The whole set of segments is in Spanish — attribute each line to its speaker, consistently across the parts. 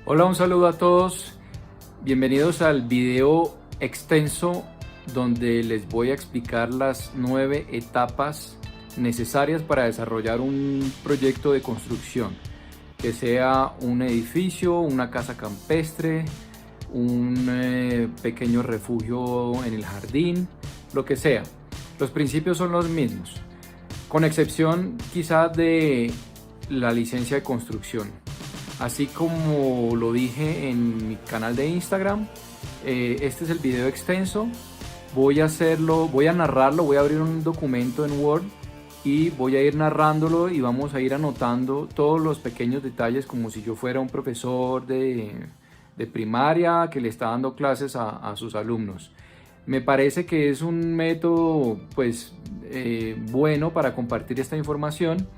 Speaker 1: Hola, un saludo a todos. Bienvenidos al video extenso donde les voy a explicar las 9 etapas necesarias para desarrollar un proyecto de construcción, que sea un edificio, una casa campestre, un pequeño refugio en el jardín, lo que sea. Los principios son los mismos, con excepción quizás de la licencia de construcción. Así como lo dije en mi canal de Instagram, este es el video extenso. Voy a narrarlo, voy a abrir un documento en Word y voy a ir narrándolo y vamos a ir anotando todos los pequeños detalles como si yo fuera un profesor de primaria que le está dando clases a sus alumnos. Me parece que es un método bueno para compartir esta información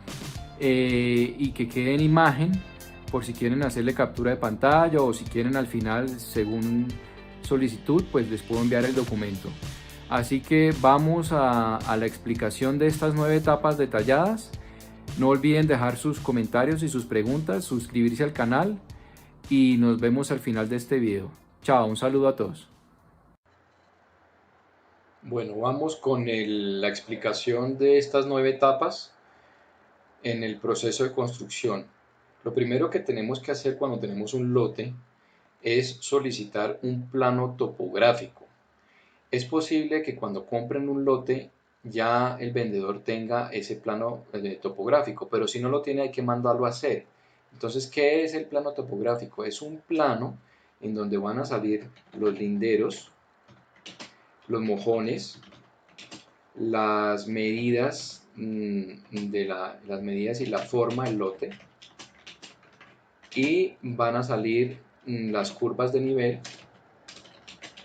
Speaker 1: y que quede en imagen por si quieren hacerle captura de pantalla o si quieren al final, según solicitud, pues les puedo enviar el documento. Así que vamos a la explicación de estas 9 etapas detalladas. No olviden dejar sus comentarios y sus preguntas, suscribirse al canal y nos vemos al final de este video. Chao, un saludo a todos. Bueno, vamos con la explicación de estas 9 etapas en el proceso de construcción. Lo primero que tenemos que hacer cuando tenemos un lote es solicitar un plano topográfico. Es posible que cuando compren un lote ya el vendedor tenga ese plano topográfico, pero si no lo tiene hay que mandarlo a hacer. Entonces, ¿qué es el plano topográfico? Es un plano en donde van a salir los linderos, los mojones, las medidas las medidas y la forma del lote, y van a salir las curvas de nivel,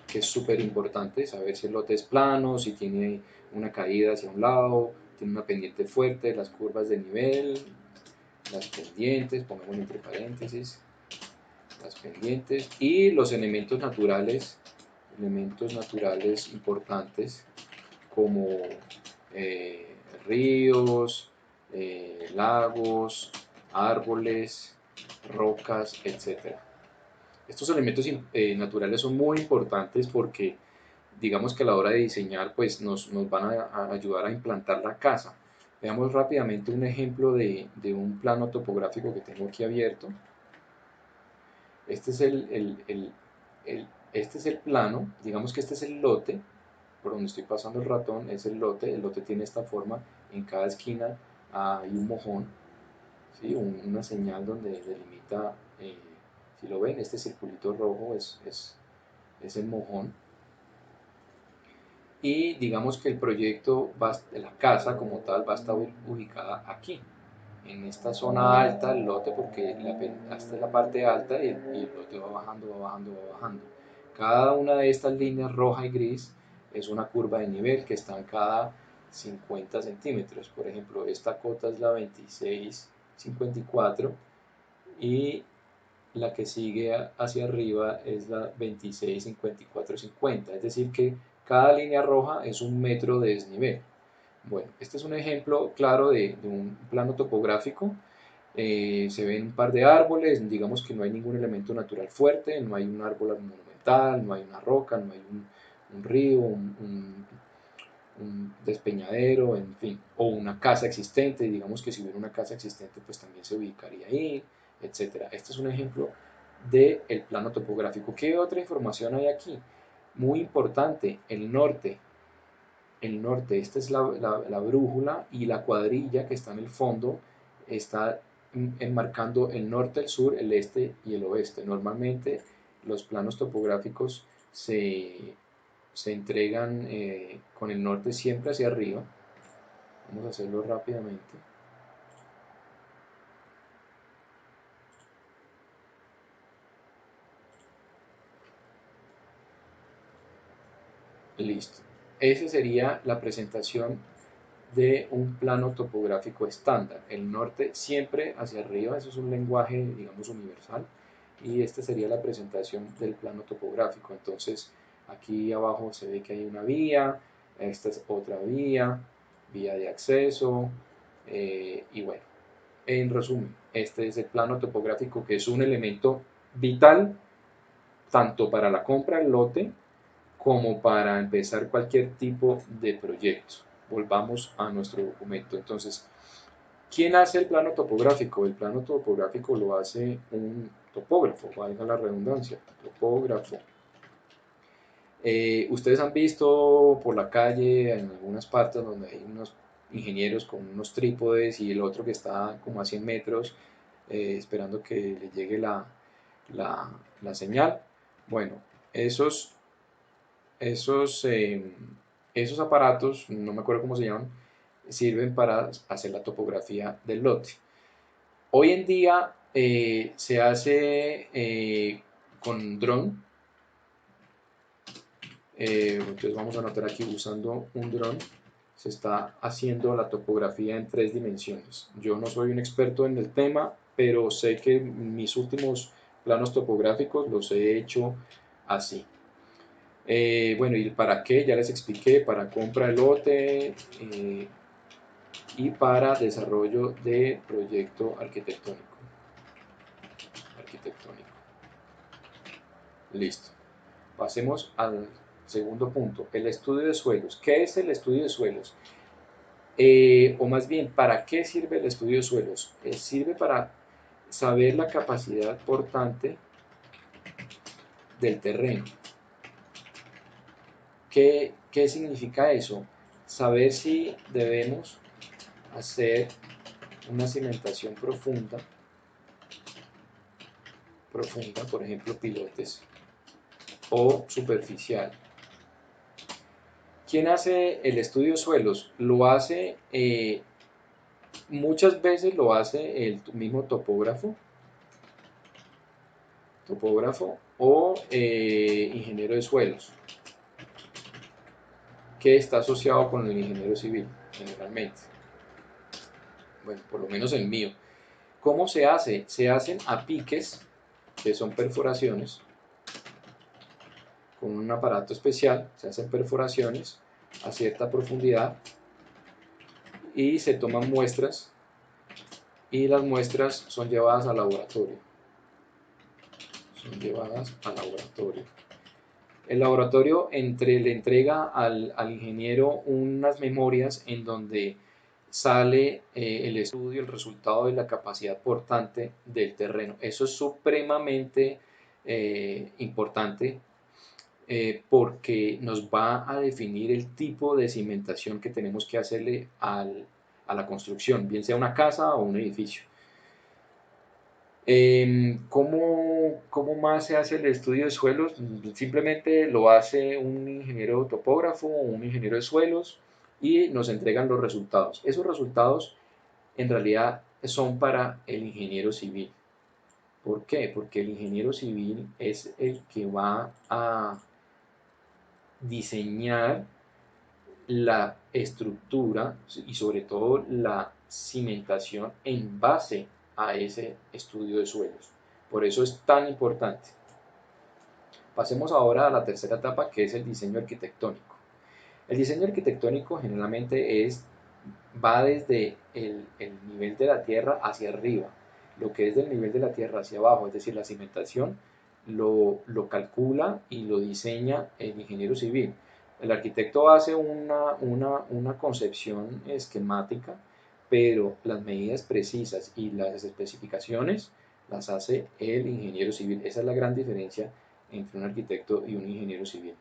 Speaker 1: que es súper importante saber si el lote es plano, si tiene una caída hacia un lado, tiene una pendiente fuerte, las curvas de nivel, las pendientes, pongamos entre paréntesis, las pendientes, y los elementos naturales importantes como ríos, lagos, árboles, rocas, etcétera. Estos elementos naturales son muy importantes porque digamos que a la hora de diseñar pues nos van a ayudar a implantar la casa. Veamos rápidamente un ejemplo de un plano topográfico que tengo aquí abierto. Este es este es el plano, digamos que este es el lote, por donde estoy pasando el ratón es el lote tiene esta forma, en cada esquina hay un mojón, ¿sí? Una señal donde delimita, si lo ven, este circulito rojo es el mojón, y digamos que el proyecto de la casa como tal va a estar ubicada aquí, en esta zona alta del lote, porque esta es la parte alta y el lote va bajando, va bajando, va bajando. Cada una de estas líneas roja y gris es una curva de nivel que está en cada 50 centímetros. Por ejemplo, esta cota es la 2654 y la que sigue hacia arriba es la 265450, es decir que cada línea roja es un metro de desnivel. Bueno, este es un ejemplo claro de un plano topográfico. Se ven un par de árboles, digamos que no hay ningún elemento natural fuerte, no hay un árbol monumental, no hay una roca, no hay un río, un despeñadero, en fin, o una casa existente, digamos que si hubiera una casa existente pues también se ubicaría ahí, etcétera. Este es un ejemplo del plano topográfico. ¿Qué otra información hay aquí? Muy importante, el norte. El norte, esta es la brújula, y la cuadrilla que está en el fondo está enmarcando el norte, el sur, el este y el oeste. Normalmente los planos topográficos se entregan con el norte siempre hacia arriba. Vamos a hacerlo rápidamente. Listo. Esa sería la presentación de un plano topográfico estándar. El norte siempre hacia arriba, eso es un lenguaje, digamos, universal. Y esta sería la presentación del plano topográfico. Entonces, aquí abajo se ve que hay una vía, esta es otra vía, vía de acceso, y bueno, en resumen, este es el plano topográfico, que es un elemento vital tanto para la compra del lote como para empezar cualquier tipo de proyecto. Volvamos a nuestro documento. Entonces, ¿quién hace el plano topográfico? El plano topográfico lo hace un topógrafo, valga la redundancia, topógrafo. Ustedes han visto por la calle en algunas partes donde hay unos ingenieros con unos trípodes y el otro que está como a 100 metros esperando que le llegue la, la señal. Bueno, esos, esos, esos aparatos, no me acuerdo cómo se llaman, sirven para hacer la topografía del lote. Hoy en día se hace con dron. Entonces vamos a anotar aquí usando un dron. Se está haciendo la topografía en 3 dimensiones. Yo no soy un experto en el tema, pero sé que mis últimos planos topográficos los he hecho así. Bueno, ¿y para qué? Ya les expliqué, para compra de lote y para desarrollo de proyecto arquitectónico. Listo. Pasemos al segundo punto, el estudio de suelos. ¿Qué es el estudio de suelos? O más bien, ¿para qué sirve el estudio de suelos? Sirve para saber la capacidad portante del terreno. ¿Qué significa eso? Saber si debemos hacer una cimentación profunda, por ejemplo, pilotes, o superficial. ¿Quién hace el estudio de suelos? Lo hace, muchas veces lo hace el mismo topógrafo o ingeniero de suelos, que está asociado con el ingeniero civil, generalmente. Bueno, por lo menos el mío. ¿Cómo se hace? Se hacen a piques, que son perforaciones, con un aparato especial, se hacen perforaciones a cierta profundidad y se toman muestras y las muestras son llevadas al laboratorio. El laboratorio le entrega al ingeniero unas memorias en donde sale el estudio, el resultado de la capacidad portante del terreno. Eso es supremamente importante porque nos va a definir el tipo de cimentación que tenemos que hacerle a la construcción, bien sea una casa o un edificio. ¿Cómo más se hace el estudio de suelos? Simplemente lo hace un ingeniero topógrafo o un ingeniero de suelos y nos entregan los resultados. Esos resultados en realidad son para el ingeniero civil. ¿Por qué? Porque el ingeniero civil es el que va a diseñar la estructura y sobre todo la cimentación en base a ese estudio de suelos. Por eso es tan importante. Pasemos ahora a la tercera etapa, que es el diseño arquitectónico. El diseño arquitectónico generalmente va desde el nivel de la tierra hacia arriba. Lo que es del nivel de la tierra hacia abajo, es decir, la cimentación, lo calcula y lo diseña el ingeniero civil. El arquitecto hace una concepción esquemática, pero las medidas precisas y las especificaciones las hace el ingeniero civil. Esa es la gran diferencia entre un arquitecto y un ingeniero civil.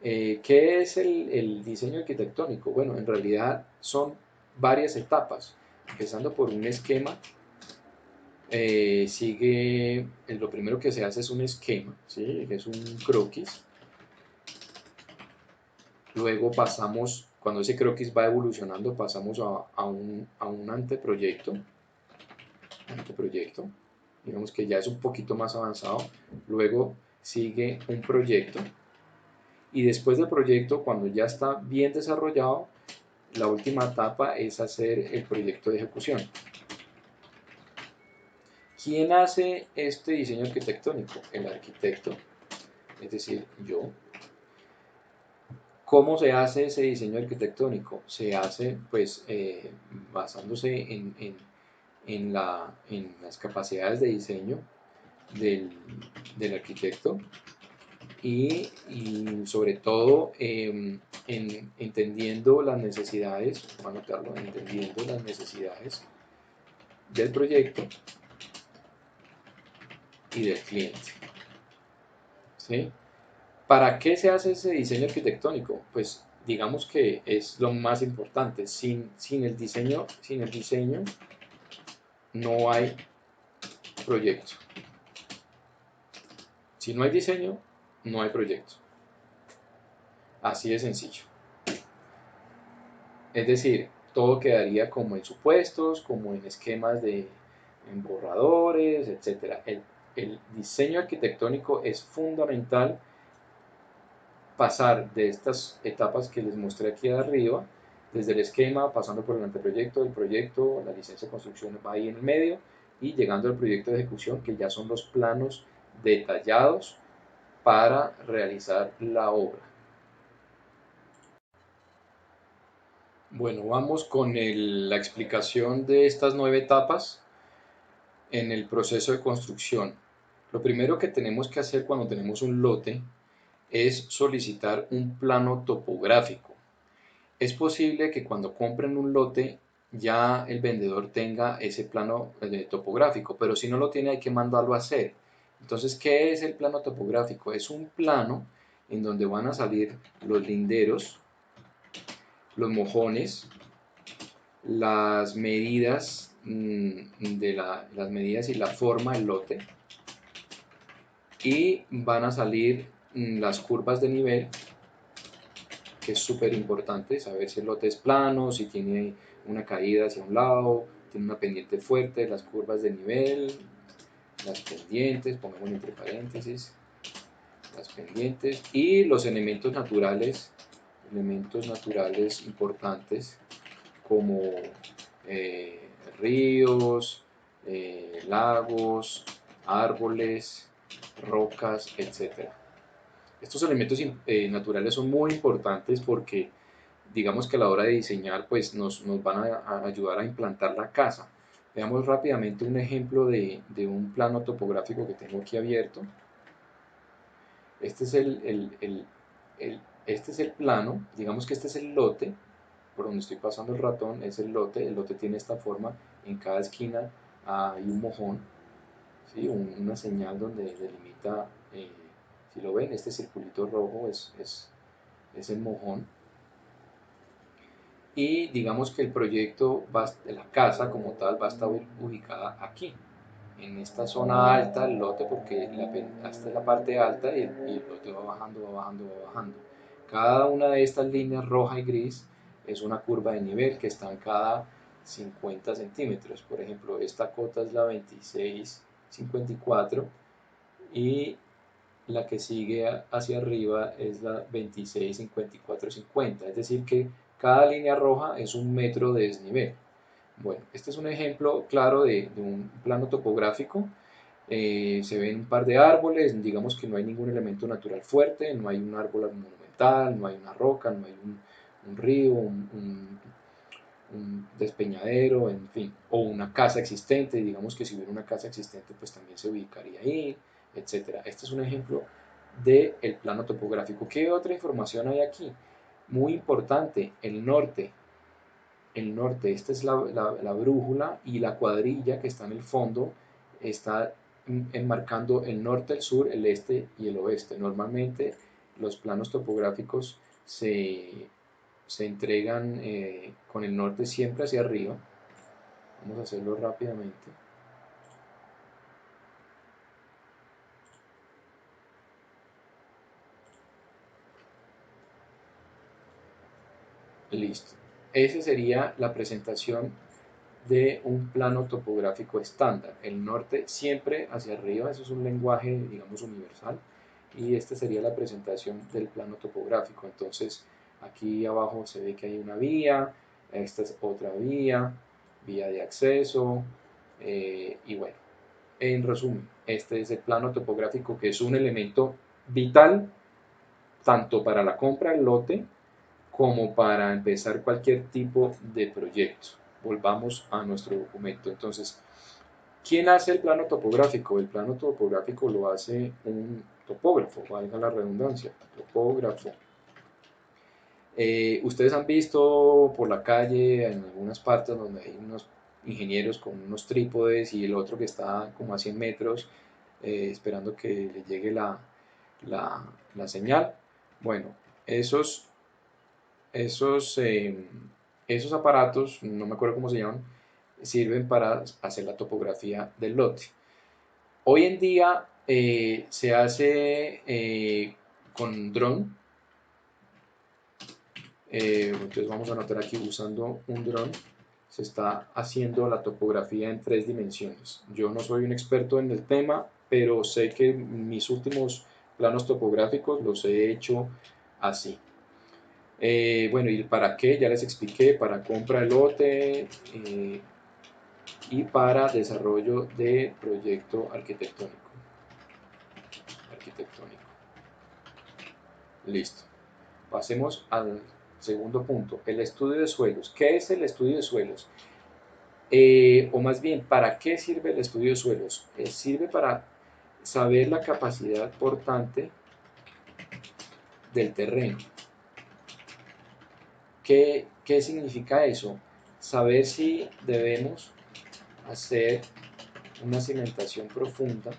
Speaker 1: ¿Qué es el diseño arquitectónico? Bueno, en realidad son varias etapas, empezando por un esquema. Lo primero que se hace es un esquema, ¿sí? Que es un croquis. Luego pasamos, cuando ese croquis va evolucionando, pasamos a un anteproyecto. Digamos que ya es un poquito más avanzado. Luego sigue un proyecto. Y después del proyecto, cuando ya está bien desarrollado, la última etapa es hacer el proyecto de ejecución. ¿Quién hace este diseño arquitectónico? El arquitecto, es decir, yo. ¿Cómo se hace ese diseño arquitectónico? Se hace pues basándose en las capacidades de diseño del, del arquitecto y sobre todo entendiendo las necesidades, voy a anotarlo, entendiendo las necesidades del proyecto y del cliente. ¿Sí? ¿Para qué se hace ese diseño arquitectónico? Pues digamos que es lo más importante. Sin el diseño no hay proyecto. Si no hay diseño, no hay proyecto. Así de sencillo. Es decir, todo quedaría como en supuestos, como en esquemas en borradores, etc. El diseño arquitectónico es fundamental pasar de estas etapas que les mostré aquí arriba, desde el esquema, pasando por el anteproyecto, el proyecto, la licencia de construcción va ahí en el medio, y llegando al proyecto de ejecución, que ya son los planos detallados para realizar la obra. Bueno, vamos con la explicación de estas 9 etapas en el proceso de construcción. Lo primero que tenemos que hacer cuando tenemos un lote es solicitar un plano topográfico. Es posible que cuando compren un lote ya el vendedor tenga ese plano topográfico, pero si no lo tiene hay que mandarlo a hacer. Entonces, ¿qué es el plano topográfico? Es un plano en donde van a salir los linderos, los mojones, las medidas las medidas y la forma del lote, y van a salir las curvas de nivel, que es súper importante saber si el lote es plano, si tiene una caída hacia un lado, tiene una pendiente fuerte, las curvas de nivel, las pendientes, pongamos entre paréntesis, las pendientes, y los elementos naturales importantes como ríos, lagos, árboles, rocas, etc. Estos elementos naturales son muy importantes porque digamos que a la hora de diseñar pues nos van a ayudar a implantar la casa. Veamos rápidamente un ejemplo de un plano topográfico que tengo aquí abierto. Este es este es el plano, digamos que este es el lote, por donde estoy pasando el ratón, es el lote tiene esta forma, en cada esquina hay un mojón, ¿sí? Una señal donde delimita, si lo ven, este circulito rojo es el mojón, y digamos que el proyecto de la casa como tal va a estar ubicada aquí, en esta zona alta del lote, porque esta es la parte alta y el lote va bajando, va bajando, va bajando. Cada una de estas líneas roja y gris es una curva de nivel que está en cada 50 centímetros. Por ejemplo, esta cota es la 2654 y la que sigue hacia arriba es la 265450. Es decir que cada línea roja es un metro de desnivel. Bueno, este es un ejemplo claro de un plano topográfico. Se ven un par de árboles, digamos que no hay ningún elemento natural fuerte, no hay un árbol monumental, no hay una roca, no hay un río, un despeñadero, en fin, o una casa existente, digamos que si hubiera una casa existente pues también se ubicaría ahí, etcétera. Este es un ejemplo del plano topográfico. ¿Qué otra información hay aquí? Muy importante, el norte. El norte, esta es la brújula, y la cuadrilla que está en el fondo está enmarcando el norte, el sur, el este y el oeste. Normalmente los planos topográficos se entregan con el norte siempre hacia arriba. Vamos a hacerlo rápidamente. Listo. Esa sería la presentación de un plano topográfico estándar. El norte siempre hacia arriba, eso es un lenguaje, digamos, universal. Y esta sería la presentación del plano topográfico. Entonces, aquí abajo se ve que hay una vía, esta es otra vía, vía de acceso, y bueno, en resumen, este es el plano topográfico, que es un elemento vital tanto para la compra del lote como para empezar cualquier tipo de proyecto. Volvamos a nuestro documento. Entonces, ¿Quién hace el plano topográfico? El plano topográfico lo hace un topógrafo, valga la redundancia, topógrafo. Ustedes han visto por la calle en algunas partes donde hay unos ingenieros con unos trípodes y el otro que está como a 100 metros esperando que le llegue la, la señal. Bueno, esos, esos, esos aparatos, no me acuerdo cómo se llaman, sirven para hacer la topografía del lote. Hoy en día se hace con dron. Entonces vamos a anotar aquí usando un dron. Se está haciendo la topografía en 3 dimensiones. Yo no soy un experto en el tema, pero sé que mis últimos planos topográficos los he hecho así. Bueno, ¿y para qué? Ya les expliqué, para compra de lote y para desarrollo de proyecto arquitectónico. Listo. Pasemos al segundo punto, el estudio de suelos. ¿Qué es el estudio de suelos? O más bien, ¿para qué sirve el estudio de suelos? Sirve para saber la capacidad portante del terreno. ¿Qué significa eso? Saber si debemos hacer una cimentación profunda,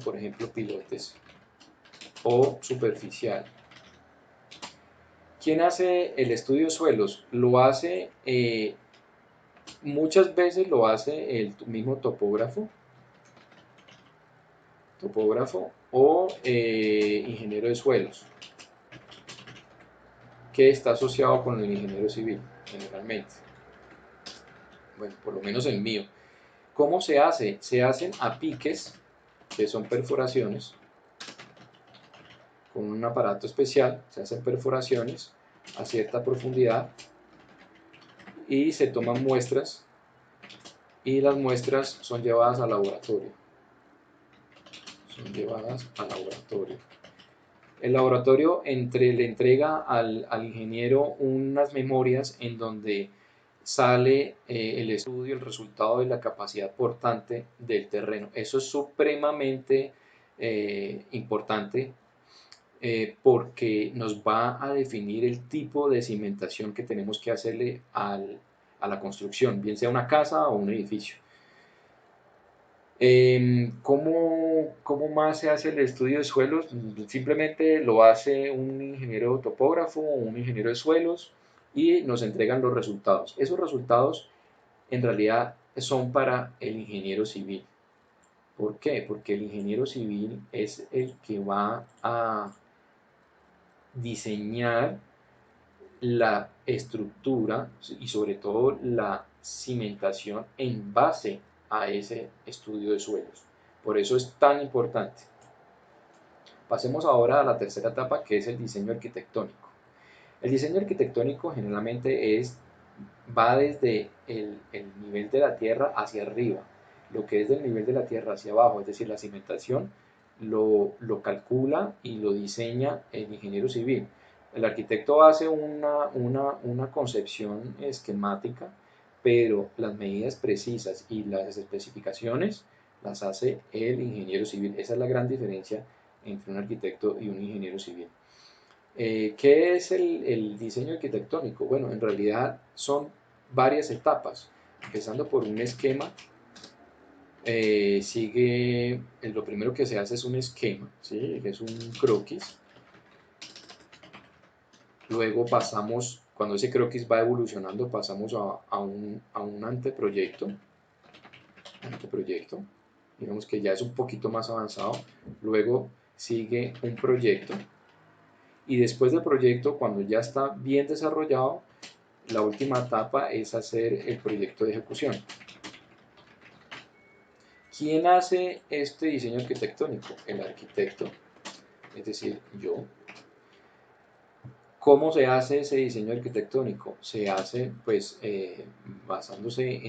Speaker 1: por ejemplo, pilotes, o superficial. ¿Quién hace el estudio de suelos? Lo hace, muchas veces lo hace el mismo topógrafo o ingeniero de suelos, que está asociado con el ingeniero civil, generalmente. Bueno, por lo menos el mío. ¿Cómo se hace? Se hacen a piques, que son perforaciones, con un aparato especial, se hacen perforaciones a cierta profundidad y se toman muestras y las muestras son llevadas al laboratorio. El laboratorio le entrega al ingeniero unas memorias en donde sale el estudio, el resultado de la capacidad portante del terreno. Eso es supremamente importante porque nos va a definir el tipo de cimentación que tenemos que hacerle a la construcción, bien sea una casa o un edificio. ¿Cómo más se hace el estudio de suelos? Simplemente lo hace un ingeniero topógrafo o un ingeniero de suelos y nos entregan los resultados. Esos resultados en realidad son para el ingeniero civil. ¿Por qué? Porque el ingeniero civil es el que va a diseñar la estructura y sobre todo la cimentación en base a ese estudio de suelos. Por eso es tan importante. Pasemos ahora a la tercera etapa, que es el diseño arquitectónico. El diseño arquitectónico generalmente va desde el nivel de la tierra hacia arriba. Lo que es del nivel de la tierra hacia abajo, es decir, la cimentación, lo calcula y lo diseña el ingeniero civil. El arquitecto hace una concepción esquemática, pero las medidas precisas y las especificaciones las hace el ingeniero civil. Esa es la gran diferencia entre un arquitecto y un ingeniero civil. ¿Qué es el diseño arquitectónico? Bueno, en realidad son varias etapas, empezando por un esquema. Lo primero que se hace es un esquema, ¿sí? Que es un croquis. Luego pasamos, cuando ese croquis va evolucionando, pasamos a un anteproyecto. Digamos que ya es un poquito más avanzado. Luego sigue un proyecto. Y después del proyecto, cuando ya está bien desarrollado, la última etapa es hacer el proyecto de ejecución. ¿Quién hace este diseño arquitectónico? El arquitecto, es decir, yo. ¿Cómo se hace ese diseño arquitectónico? Se hace pues basándose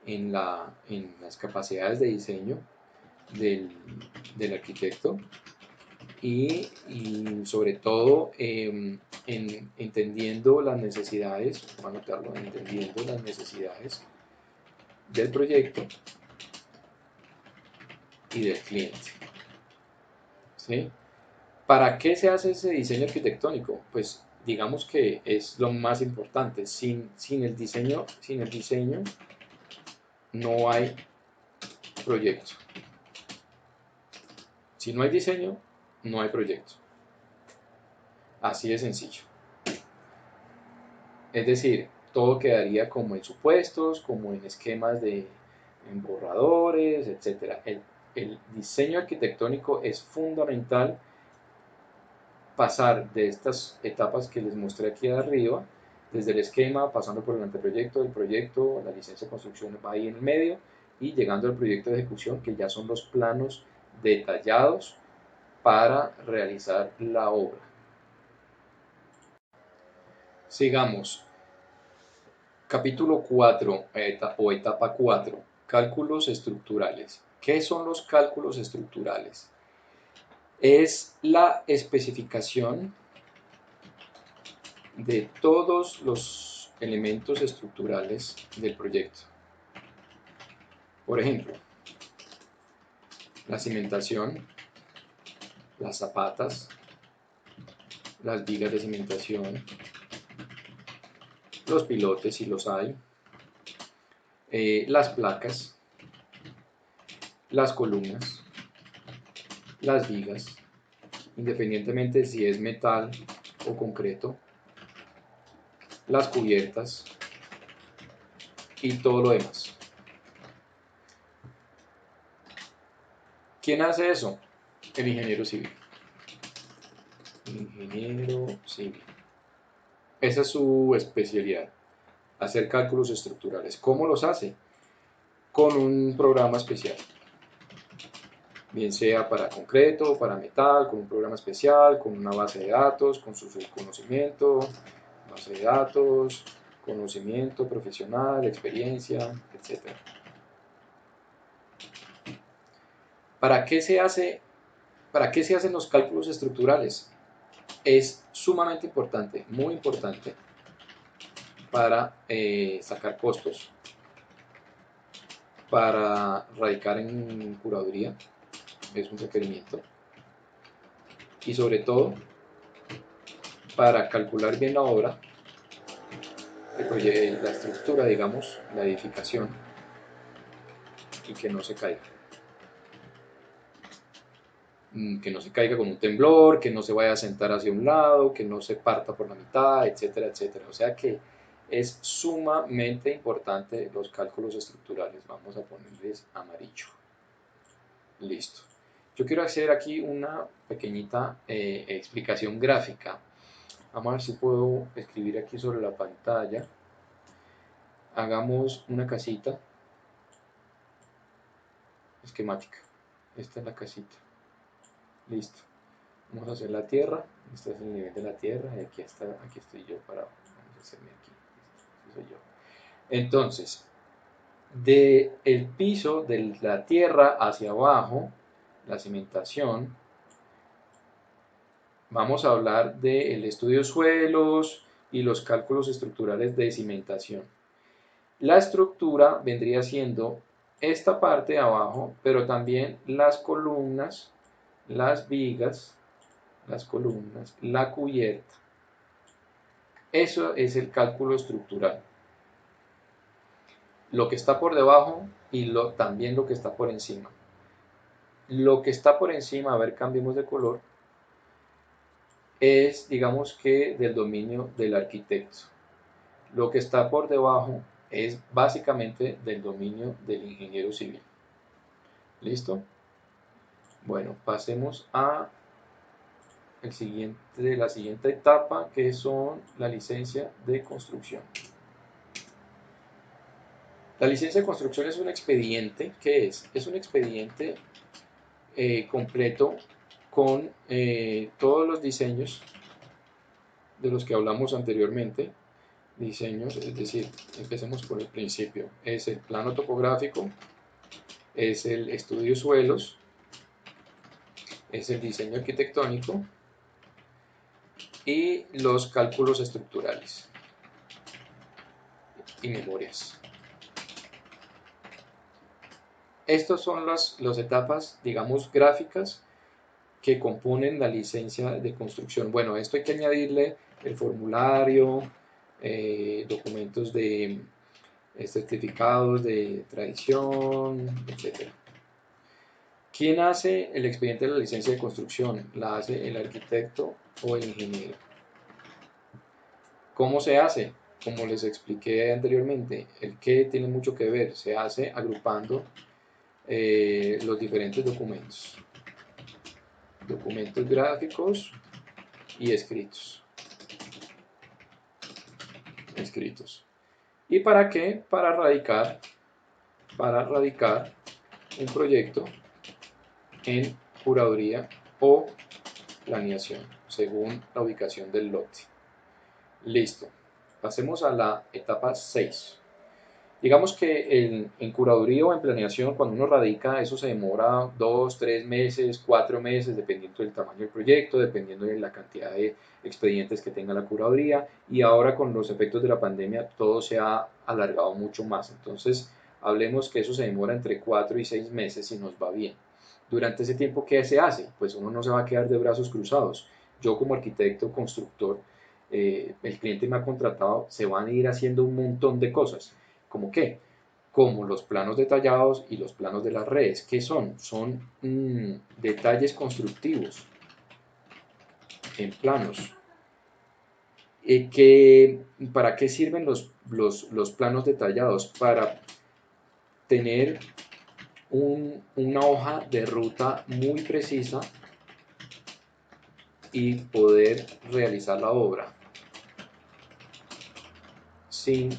Speaker 1: en las capacidades de diseño del arquitecto. y sobre todo entendiendo las necesidades, voy a anotarlo, entendiendo las necesidades del proyecto y del cliente. ¿Sí? ¿Para qué se hace ese diseño arquitectónico? Pues digamos que es lo más importante. Sin el diseño no hay proyecto. Si no hay diseño, no hay proyecto. Así de sencillo. Es decir, todo quedaría como en supuestos, como en esquemas en borradores, etc. El diseño arquitectónico es fundamental, pasar de estas etapas que les mostré aquí arriba, desde el esquema, pasando por el anteproyecto, el proyecto, la licencia de construcción va ahí en el medio, y llegando al proyecto de ejecución, que ya son los planos detallados para realizar la obra. Sigamos. Capítulo 4 o etapa 4, cálculos estructurales. ¿Qué son los cálculos estructurales? Es la especificación de todos los elementos estructurales del proyecto. Por ejemplo, la cimentación, las zapatas, las vigas de cimentación, los pilotes si los hay, las placas, las columnas, las vigas, independientemente si es metal o concreto, las cubiertas y todo lo demás. ¿Quién hace eso? El ingeniero civil. Ingeniero civil. Esa es su especialidad, hacer cálculos estructurales. ¿Cómo los hace? Con un programa especial. Bien sea para concreto o para metal, con un programa especial, con una base de datos, con su conocimiento, base de datos, conocimiento profesional, experiencia, etc. ¿Para qué se hacen los cálculos estructurales? Es sumamente importante, muy importante, para sacar costos, para radicar en curaduría, es un requerimiento, y sobre todo para calcular bien la obra, la estructura, digamos, la edificación, y que no se caiga. Que no se caiga con un temblor, que no se vaya a sentar hacia un lado, que no se parta por la mitad, etcétera, etcétera. O sea que es sumamente importante los cálculos estructurales. Vamos a ponerles amarillo. Listo. Yo quiero hacer aquí una pequeñita explicación gráfica. Vamos a ver si puedo escribir aquí sobre la pantalla. Hagamos una casita esquemática. Esta es la casita. Listo. Vamos a hacer la tierra. Este es el nivel de la tierra. Y aquí estoy yo para. Vamos a hacerme aquí. Este soy yo. Entonces, del piso, de la tierra hacia abajo, la cimentación, vamos a hablar del estudio de suelos y los cálculos estructurales de cimentación. La estructura vendría siendo esta parte de abajo, pero también las columnas, las vigas, las columnas, la cubierta. Eso es el cálculo estructural. Lo que está por debajo y también lo que está por encima. Lo que está por encima, a ver, cambiemos de color, es, digamos que, del dominio del arquitecto. Lo que está por debajo es básicamente del dominio del ingeniero civil. ¿Listo? Bueno, pasemos a la siguiente etapa, que son la licencia de construcción. La licencia de construcción es un expediente. ¿Qué es? Es un expediente completo con todos los diseños de los que hablamos anteriormente. Diseños, es decir, empecemos por el principio. Es el plano topográfico, es el estudio de suelos, es el diseño arquitectónico y los cálculos estructurales y memorias. Estas son las etapas, digamos, gráficas que componen la licencia de construcción. Bueno, a esto hay que añadirle el formulario, documentos de certificados de tradición, etc. ¿Quién hace el expediente de la licencia de construcción? La hace el arquitecto o el ingeniero. ¿Cómo se hace? Como les expliqué anteriormente, el qué tiene mucho que ver. Se hace agrupando los diferentes documentos. Documentos gráficos y escritos. ¿Y para qué? Para radicar un proyecto en curaduría o planeación, según la ubicación del lote. Listo. Pasemos a la etapa 6. Digamos que en curaduría o en planeación, cuando uno radica, eso se demora 2, 3 meses, 4 meses, dependiendo del tamaño del proyecto, dependiendo de la cantidad de expedientes que tenga la curaduría. Y ahora con los efectos de la pandemia, todo se ha alargado mucho más. Entonces, hablemos que eso se demora entre 4 y 6 meses si nos va bien. Durante ese tiempo, ¿qué se hace? Pues uno no se va a quedar de brazos cruzados. Yo como arquitecto, constructor, el cliente me ha contratado, se van a ir haciendo un montón de cosas. ¿Cómo qué? Como los planos detallados y los planos de las redes. ¿Qué son? Son detalles constructivos en planos. ¿Para qué sirven los planos detallados? Para tener una hoja de ruta muy precisa y poder realizar la obra sin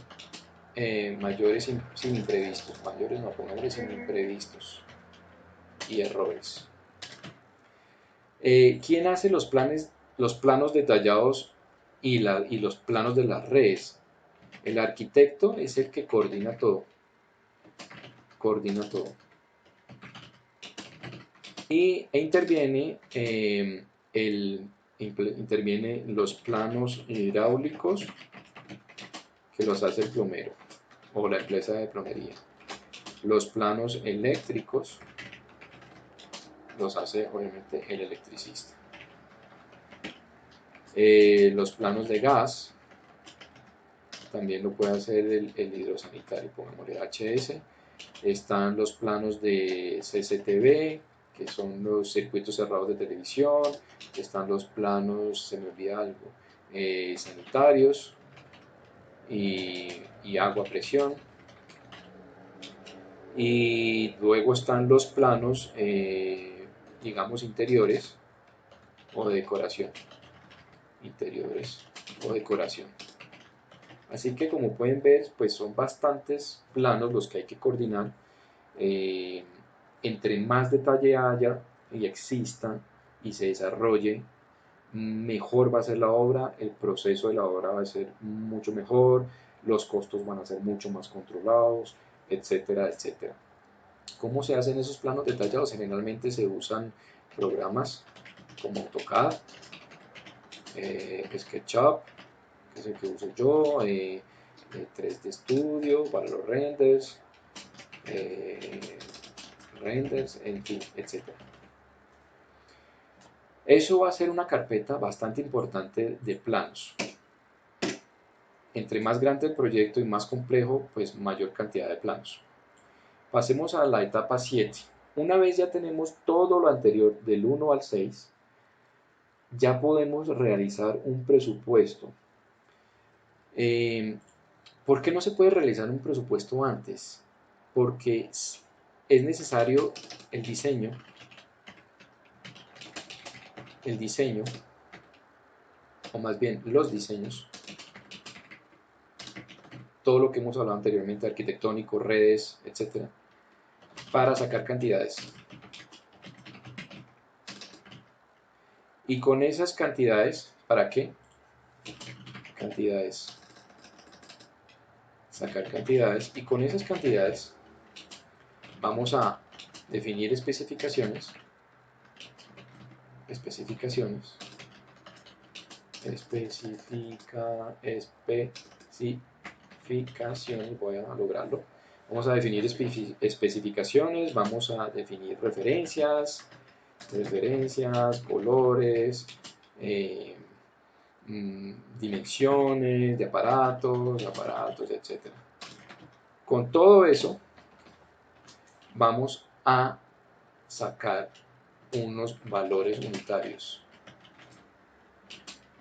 Speaker 1: sin imprevistos, mayores no, pongámosle sin imprevistos y errores. ¿Quién hace los planos detallados y los planos de las redes? El arquitecto es el que coordina todo. Interviene, interviene los planos hidráulicos que los hace el plomero o la empresa de plomería. Los planos eléctricos los hace obviamente el electricista. Los planos de gas también lo puede hacer el hidrosanitario, pongámosle HS. Están los planos de CCTV, que son los circuitos cerrados de televisión. Están los planos, se me olvida algo, sanitarios y agua a presión. Y luego están los planos, digamos, interiores o de decoración. Así que como pueden ver, pues son bastantes planos los que hay que coordinar. Entre más detalle haya y exista y se desarrolle, mejor va a ser la obra, el proceso de la obra va a ser mucho mejor, los costos van a ser mucho más controlados, etcétera, etcétera. ¿Cómo se hacen esos planos detallados? Generalmente se usan programas como AutoCAD, SketchUp, que es el que uso yo, 3D Studio para los renders, en fin, etc. Eso va a ser una carpeta bastante importante de planos. Entre más grande el proyecto y más complejo, pues mayor cantidad de planos. Pasemos a la etapa 7. Una vez ya tenemos todo lo anterior del 1 al 6, ya podemos realizar un presupuesto. ¿Por qué no se puede realizar un presupuesto antes? Porque es necesario el diseño, o más bien los diseños, todo lo que hemos hablado anteriormente, arquitectónico, redes, etc., para sacar cantidades. Y con esas cantidades, ¿para qué? Sacar cantidades, y con esas cantidades vamos a definir especificaciones especificaciones, voy a lograrlo. Vamos a definir especificaciones, vamos a definir referencias, colores, dimensiones de aparatos, etc. Con todo eso vamos a sacar unos valores unitarios,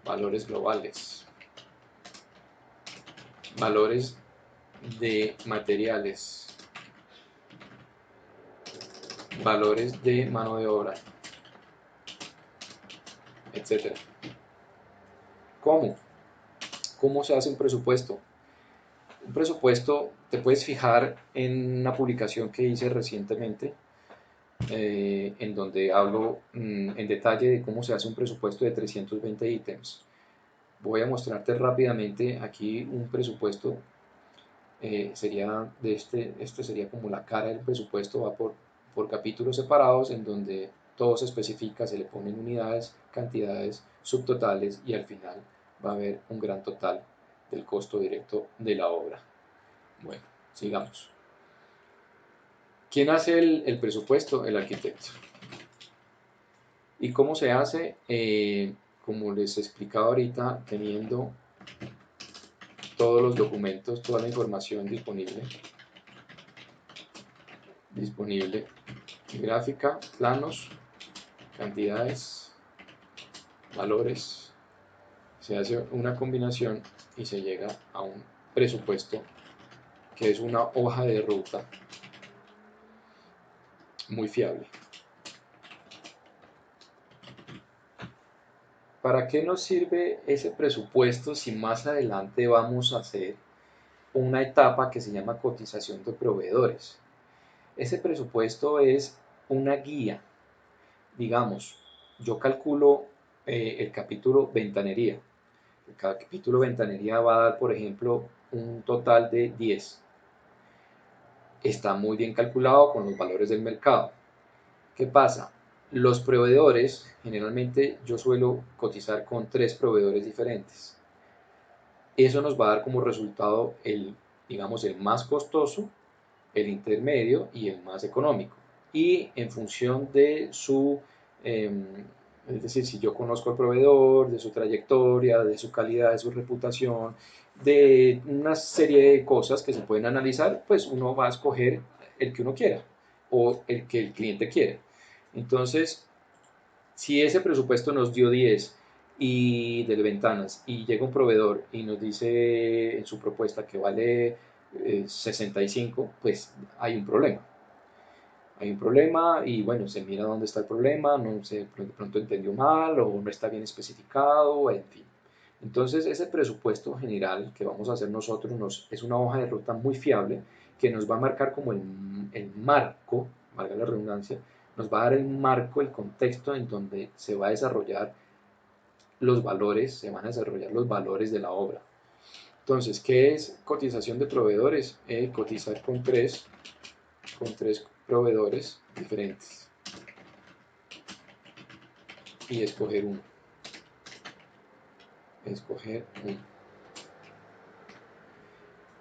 Speaker 1: valores globales, valores de materiales, valores de mano de obra, etc. ¿Cómo? ¿Cómo se hace un presupuesto? Un presupuesto, te puedes fijar en una publicación que hice recientemente, en donde hablo en detalle de cómo se hace un presupuesto de 320 ítems. Voy a mostrarte rápidamente aquí un presupuesto. Sería de este sería como la cara del presupuesto, va por capítulos separados en donde todo se especifica, se le ponen unidades, cantidades, subtotales y al final va a haber un gran total del costo directo de la obra. Bueno, sigamos. ¿Quién hace el presupuesto? El arquitecto. ¿Y cómo se hace? Como les explicaba ahorita, teniendo todos los documentos, toda la información disponible, gráfica, planos, cantidades, valores, se hace una combinación y se llega a un presupuesto que es una hoja de ruta muy fiable. ¿Para qué nos sirve ese presupuesto si más adelante vamos a hacer una etapa que se llama cotización de proveedores? Ese presupuesto es una guía. Digamos, yo calculo el capítulo ventanería. Cada capítulo ventanería va a dar, por ejemplo, un total de 10. Está muy bien calculado con los valores del mercado. ¿Qué pasa? Los proveedores, generalmente yo suelo cotizar con 3 proveedores diferentes. Eso nos va a dar como resultado digamos, el más costoso, el intermedio y el más económico. Y en función de es decir, si yo conozco al proveedor, de su trayectoria, de su calidad, de su reputación, de una serie de cosas que se pueden analizar, pues uno va a escoger el que uno quiera o el que el cliente quiere. Entonces, si ese presupuesto nos dio 10 y de ventanas y llega un proveedor y nos dice en su propuesta que vale 65, pues hay un problema. Hay un problema y bueno, se mira dónde está el problema, no sé, de pronto entendió mal o no está bien especificado, en fin. Entonces ese presupuesto general que vamos a hacer nosotros es una hoja de ruta muy fiable que nos va a marcar como el marco, valga la redundancia, nos va a dar el marco, el contexto en donde se va a desarrollar los valores, se van a desarrollar los valores de la obra. Entonces, ¿qué es cotización de proveedores? Cotizar con tres proveedores diferentes y escoger uno.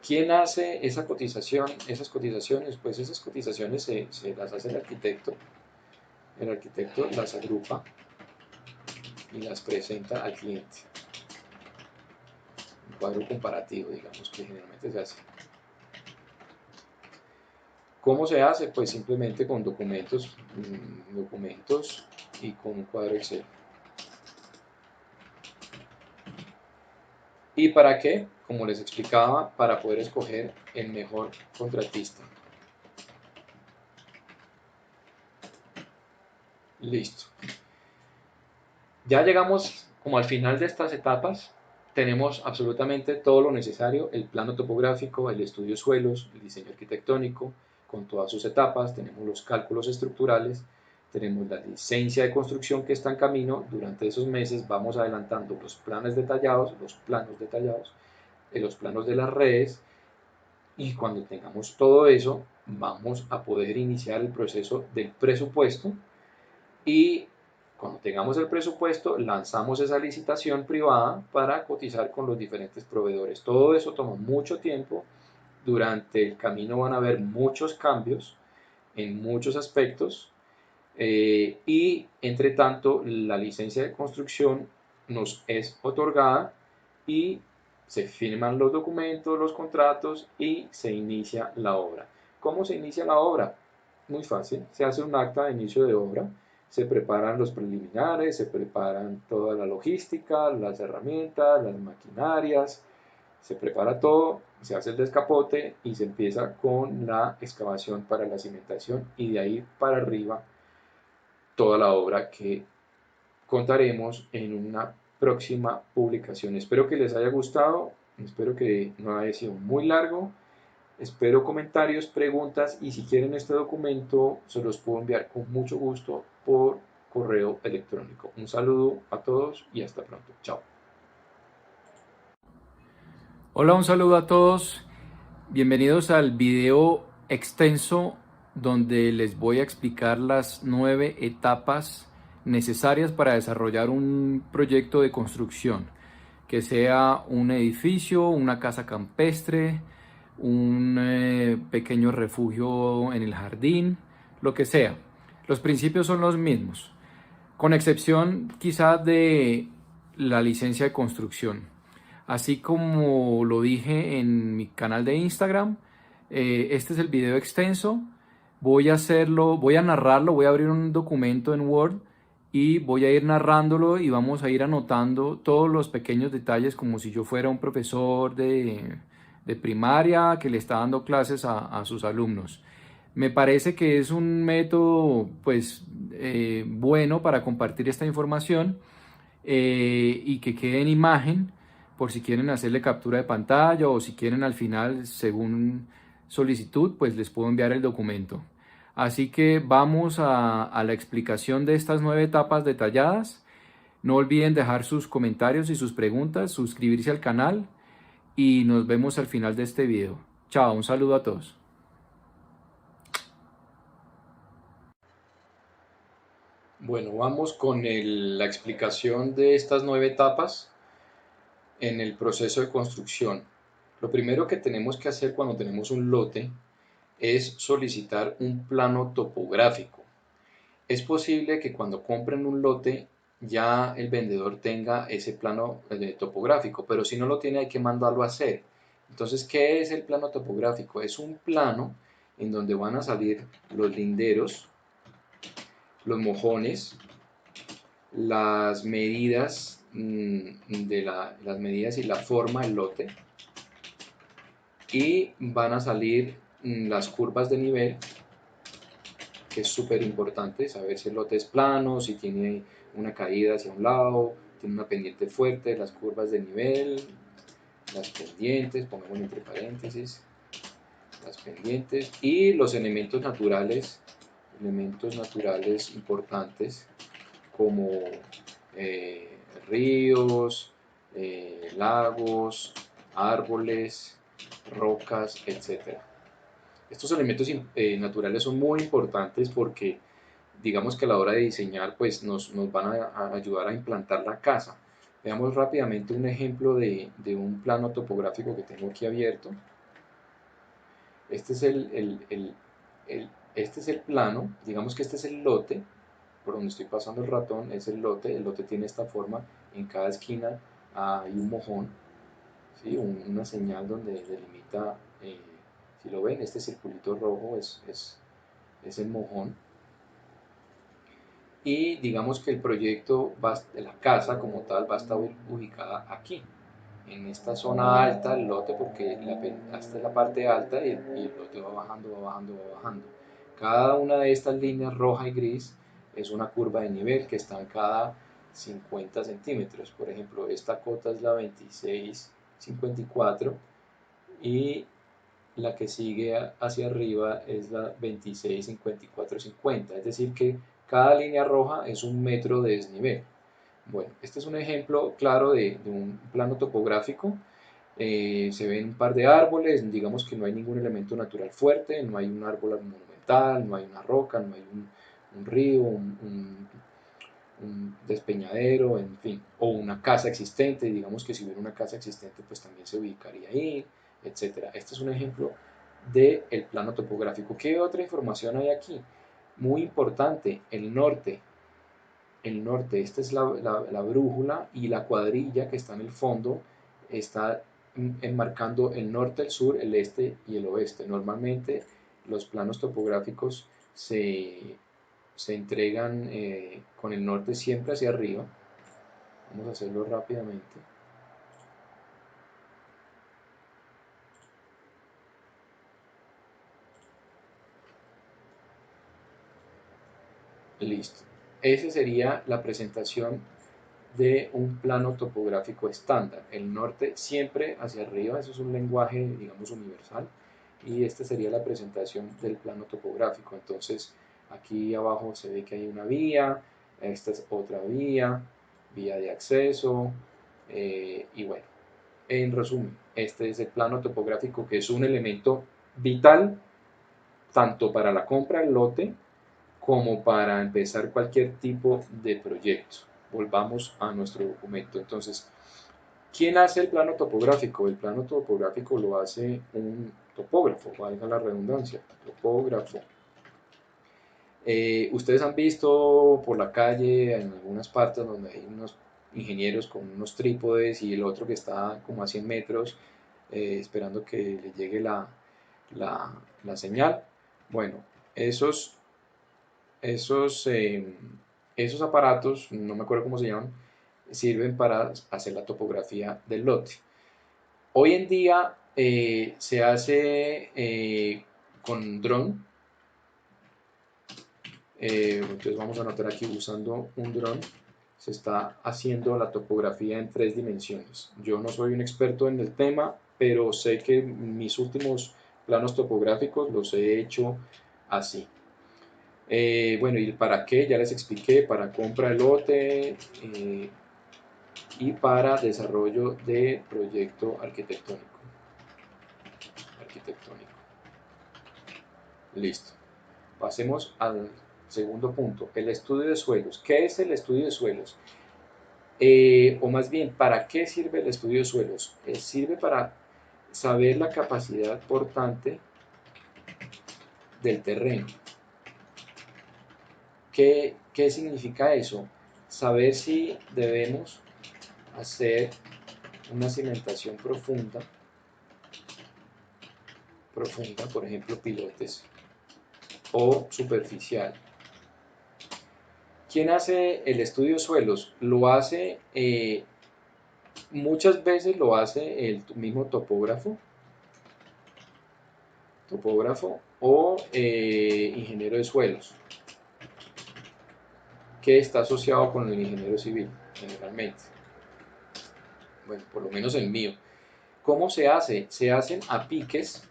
Speaker 1: ¿Quién hace esa cotización? Esas cotizaciones, pues esas cotizaciones se las hace el arquitecto. El arquitecto las agrupa y las presenta al cliente. Un cuadro comparativo, digamos, que generalmente se hace. ¿Cómo se hace? Pues simplemente con documentos y con un cuadro Excel. ¿Y para qué? Como les explicaba, para poder escoger el mejor contratista. Listo. Ya llegamos como al final de estas etapas. Tenemos absolutamente todo lo necesario, el plano topográfico, el estudio de suelos, el diseño arquitectónico, con todas sus etapas, tenemos los cálculos estructurales, tenemos la licencia de construcción que está en camino. Durante esos meses vamos adelantando los planos detallados, los planos de las redes, y cuando tengamos todo eso, vamos a poder iniciar el proceso del presupuesto y Cuando tengamos el presupuesto, lanzamos esa licitación privada para cotizar con los diferentes proveedores. Todo eso toma mucho tiempo. Durante el camino van a haber muchos cambios en muchos aspectos y entre tanto la licencia de construcción nos es otorgada y se firman los documentos, los contratos y se inicia la obra. ¿Cómo se inicia la obra? Muy fácil, se hace un acta de inicio de obra, se preparan los preliminares, se preparan toda la logística, las herramientas, las maquinarias, se prepara todo, se hace el descapote y se empieza con la excavación para la cimentación y de ahí para arriba toda la obra que contaremos en una próxima publicación. Espero que les haya gustado, espero que no haya sido muy largo, espero comentarios, preguntas y si quieren este documento se los puedo enviar con mucho gusto por correo electrónico. Un saludo a todos y hasta pronto. Chao. Hola, un saludo a todos. Bienvenidos al video extenso donde les voy a explicar las 9 etapas necesarias para desarrollar un proyecto de construcción, que sea un edificio, una casa campestre, un pequeño refugio en el jardín, lo que sea. Los principios son los mismos, con excepción quizás de la licencia de construcción. Así como lo dije en mi canal de Instagram, este es el video extenso. Voy a hacerlo, voy a narrarlo, voy a abrir un documento en Word y voy a ir narrándolo y vamos a ir anotando todos los pequeños detalles como si yo fuera un profesor de primaria que le está dando clases a sus alumnos. Me parece que es un método pues bueno para compartir esta información y que quede en imagen por si quieren hacerle captura de pantalla o si quieren al final, según solicitud, pues les puedo enviar el documento. Así que vamos a la explicación de estas 9 etapas detalladas. No olviden dejar sus comentarios y sus preguntas, suscribirse al canal y nos vemos al final de este video. Chao, un saludo a todos. Bueno, vamos con la explicación de estas 9 etapas en el proceso de construcción. Lo primero que tenemos que hacer cuando tenemos un lote es solicitar un plano topográfico. Es posible que cuando compren un lote ya el vendedor tenga ese plano topográfico, pero si no lo tiene hay que mandarlo a hacer. Entonces, ¿qué es el plano topográfico? Es un plano en donde van a salir los linderos, los mojones, las medidas las medidas y la forma del lote y van a salir las curvas de nivel, que es súper importante saber si el lote es plano, si tiene una caída hacia un lado, tiene una pendiente fuerte, las curvas de nivel, las pendientes, pongamos entre paréntesis, las pendientes y los elementos naturales importantes como ríos, lagos, árboles, rocas, etc. Estos elementos naturales son muy importantes porque digamos que a la hora de diseñar pues nos van a ayudar a implantar la casa. Veamos rápidamente un ejemplo de un plano topográfico que tengo aquí abierto. Este es este es el plano, digamos que este es el lote, por donde estoy pasando el ratón, es el lote tiene esta forma, en cada esquina hay un mojón, ¿sí? Una señal donde delimita, si lo ven, este circulito rojo es el mojón, y digamos que el proyecto de la casa como tal va a estar ubicada aquí, en esta zona alta del lote, porque esta es la parte alta y el lote va bajando, va bajando, va bajando. Cada una de estas líneas roja y gris es una curva de nivel que está en cada 50 centímetros. Por ejemplo, esta cota es la 2654 y la que sigue hacia arriba es la 265450. Es decir que cada línea roja es un metro de desnivel. Bueno, este es un ejemplo claro de un plano topográfico. Se ven un par de árboles, digamos que no hay ningún elemento natural fuerte, no hay un árbol monumental, no hay una roca, no hay un río, un despeñadero, en fin, o una casa existente, digamos que si hubiera una casa existente, pues también se ubicaría ahí, etcétera. Este es un ejemplo del plano topográfico. ¿Qué otra información hay aquí? Muy importante, el norte. El norte, esta es la brújula, y la cuadrilla que está en el fondo está enmarcando el norte, el sur, el este y el oeste. Normalmente los planos topográficos se entregan con el norte siempre hacia arriba. Vamos a hacerlo rápidamente. Listo. Esa sería la presentación de un plano topográfico estándar. El norte siempre hacia arriba, eso es un lenguaje, digamos, universal. Y esta sería la presentación del plano topográfico. Entonces, aquí abajo se ve que hay una vía, esta es otra vía, vía de acceso, y bueno, en resumen, este es el plano topográfico, que es un elemento vital tanto para la compra del lote como para empezar cualquier tipo de proyecto. Volvamos a nuestro documento. Entonces, ¿quién hace el plano topográfico? El plano topográfico lo hace un topógrafo, valga la redundancia, topógrafo. Ustedes han visto por la calle en algunas partes donde hay unos ingenieros con unos trípodes y el otro que está como a 100 metros esperando que le llegue la, la señal. Bueno, esos, esos, esos aparatos, no me acuerdo cómo se llaman, sirven para hacer la topografía del lote. Hoy en día se hace con dron. Entonces vamos a anotar aquí, usando un dron se está haciendo la topografía en 3 dimensiones. Yo no soy un experto en el tema, pero sé que mis últimos planos topográficos los he hecho así. Bueno, ¿y para qué? Ya les expliqué: para compra de lote y para desarrollo de proyecto arquitectónico. Listo. Pasemos al segundo punto, el estudio de suelos. ¿Qué es el estudio de suelos? O más bien, ¿para qué sirve el estudio de suelos? Sirve para saber la capacidad portante del terreno. ¿Qué significa eso? Saber si debemos hacer una cimentación profunda, por ejemplo, pilotes, o superficial. ¿Quién hace el estudio de suelos? Lo hace, muchas veces lo hace el mismo topógrafo o ingeniero de suelos, que está asociado con el ingeniero civil, generalmente. Bueno, por lo menos el mío. ¿Cómo se hace? Se hacen a piques,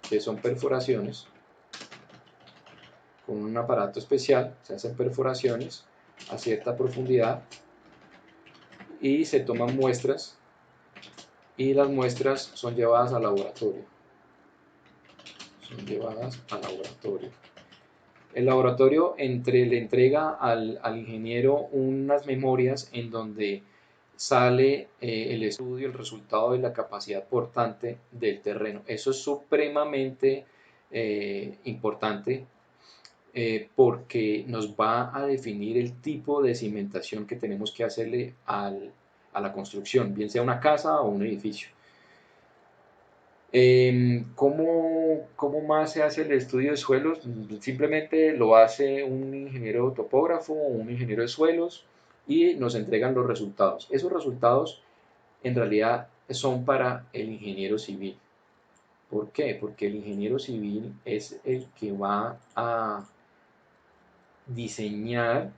Speaker 1: que son perforaciones, con un aparato especial, se hacen perforaciones a cierta profundidad y se toman muestras, y las muestras son llevadas al laboratorio. El laboratorio le entrega al ingeniero unas memorias en donde sale el estudio, el resultado de la capacidad portante del terreno. Eso es supremamente importante, porque nos va a definir el tipo de cimentación que tenemos que hacerle a la construcción, bien sea una casa o un edificio. ¿Cómo más se hace el estudio de suelos? Simplemente lo hace un ingeniero topógrafo o un ingeniero de suelos y nos entregan los resultados. Esos resultados en realidad son para el ingeniero civil. ¿Por qué? Porque el ingeniero civil es el que va a diseñar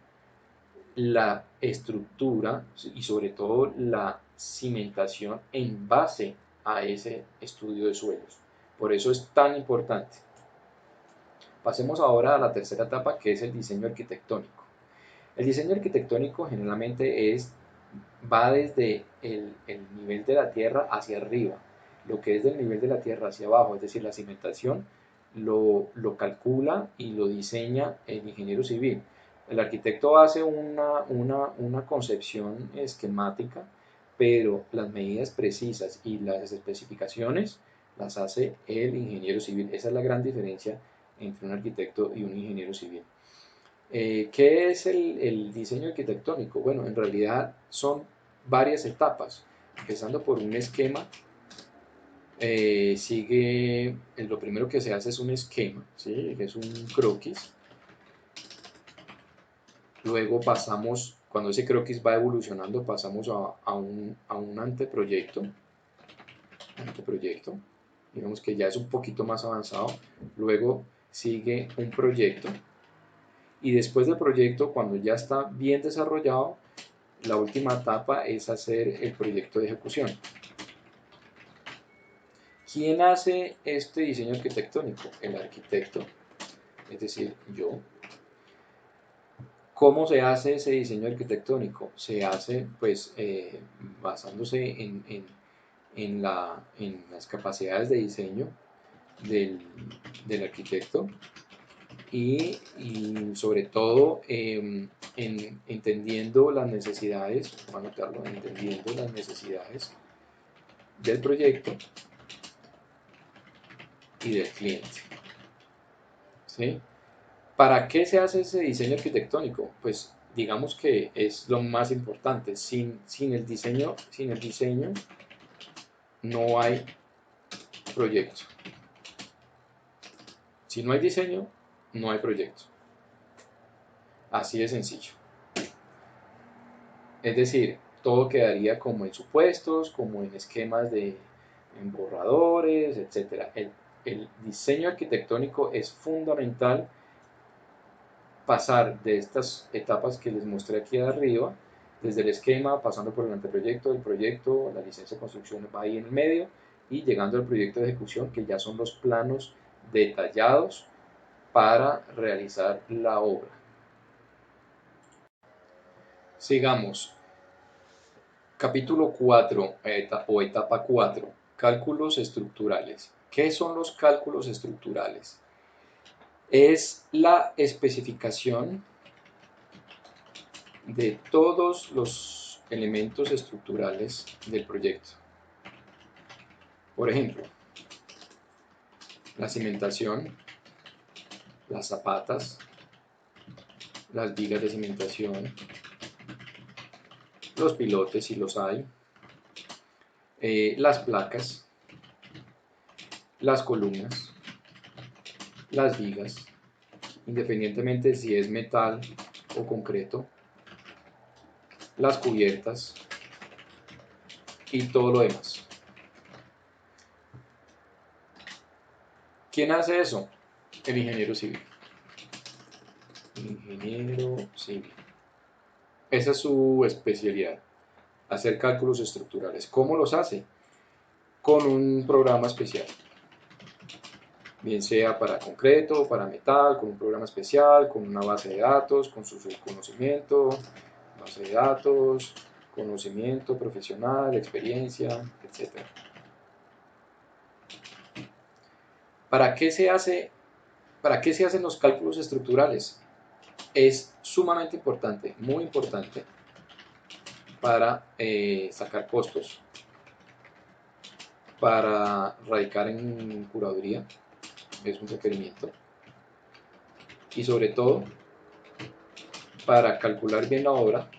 Speaker 1: la estructura y sobre todo la cimentación en base a ese estudio de suelos. Por eso es tan importante. Pasemos ahora a la tercera etapa, que es el diseño arquitectónico. El diseño arquitectónico generalmente va desde el nivel de la tierra hacia arriba. Lo que es del nivel de la tierra hacia abajo, es decir, la cimentación, lo calcula y lo diseña el ingeniero civil. El arquitecto hace una concepción esquemática, pero las medidas precisas y las especificaciones las hace el ingeniero civil. Esa es la gran diferencia entre un arquitecto y un ingeniero civil. ¿Qué es el diseño arquitectónico? Bueno, en realidad son varias etapas, empezando por un esquema. Lo primero que se hace es un esquema, ¿sí? Es un croquis. Luego pasamos, cuando ese croquis va evolucionando, pasamos a un anteproyecto. Digamos que ya es un poquito más avanzado. Luego sigue un proyecto. Y después del proyecto, cuando ya está bien desarrollado, la última etapa es hacer el proyecto de ejecución. ¿Quién hace este diseño arquitectónico? El arquitecto, es decir, yo. ¿Cómo se hace ese diseño arquitectónico? Se hace pues basándose en las capacidades de diseño del arquitecto y sobre todo entendiendo las necesidades, vamos a anotarlo, entendiendo las necesidades del proyecto y del cliente. ¿Sí? ¿Para qué se hace ese diseño arquitectónico? Pues digamos que es lo más importante. Sin el diseño no hay proyecto. Si no hay diseño, no hay proyecto. Así de sencillo. Es decir, todo quedaría como en supuestos, como en esquemas en borradores, etc. El diseño arquitectónico es fundamental pasar de estas etapas que les mostré aquí arriba, desde el esquema, pasando por el anteproyecto, el proyecto, la licencia de construcción va ahí en el medio, y llegando al proyecto de ejecución, que ya son los planos detallados para realizar la obra. Sigamos. Capítulo 4 o etapa 4, cálculos estructurales. ¿Qué son los cálculos estructurales? Es la especificación de todos los elementos estructurales del proyecto. Por ejemplo, la cimentación, las zapatas, las vigas de cimentación, los pilotes si los hay, las placas, las columnas, las vigas, independientemente si es metal o concreto, las cubiertas y todo lo demás. ¿Quién hace eso? El ingeniero civil. Ingeniero civil. Esa es su especialidad, hacer cálculos estructurales. ¿Cómo los hace? Con un programa especial. Bien sea para concreto, para metal, con un programa especial, con una base de datos, con su conocimiento, base de datos, conocimiento profesional, experiencia, etc. ¿Para qué se hacen los cálculos estructurales? Es sumamente importante, muy importante, para sacar costos, para radicar en curaduría, es un requerimiento, y sobre todo para calcular bien la obra,